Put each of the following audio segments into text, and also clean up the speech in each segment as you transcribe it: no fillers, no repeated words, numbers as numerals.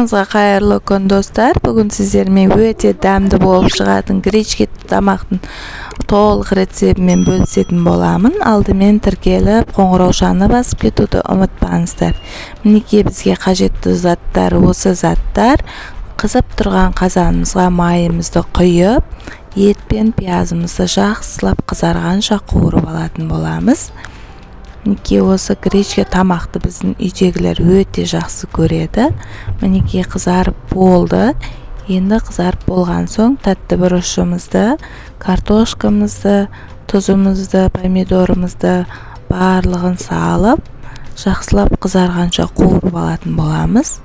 Баршаңызға қайырлы күн достар. Бүгін сіздермен өте дәмді болып шығатын гречка тамақтың толық рецептімен бөлісетін боламын. Алдымен тіркеліп, қоңыраушаны басып кетуді ұмытпаңыздар. Мінекей бізге қажетті заттар осы заттар. Қызып тұрған қазанымызға майымызды құйып, ет пен пиязымызды жақсылап қызарғанша қуырып алатын боламыз. Мінекей осы гречка тамақты біздің үйдегілер өте жақсы көреді. Мінекей қызарып болды. Енді қызарып болған соң тәтті бұрышымызды, картошкамызды, тұзымызды, помидорымызды барлығын салып, жақсылап қызарғанша қуырып алатын боламыз.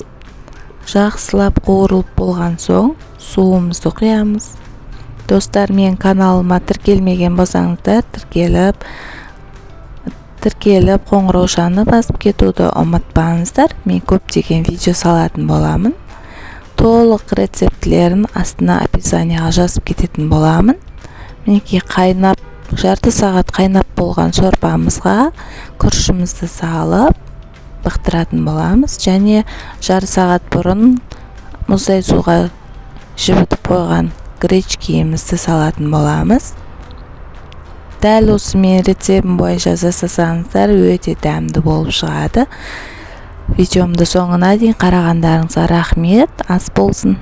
Жақсылап қуырылып болған соң суымызды құямыз. Достар, мен каналыма тіркелмеген болсаңыздар, тіркеліп қоңыраушаны басып кетуді ұмытпаңыздар. Мен көптеген видео салатын боламын. Толық рецептілерін астына описанияға жазып кететін боламын. Мінекей қайнап, жарты сағат қайнап болған сорпамызға күрішімізді салып бықтыратын боламыз. Және жарты сағат бұрын мұздай суға жібітіп қойған гречкемізді салатын боламыз. Дәл осы мен рецептім бойынша жасасаңыздар өте дәмді болып шығады. Видеомды соңына дейін қарағандарыңызға рахмет. Ас болсын.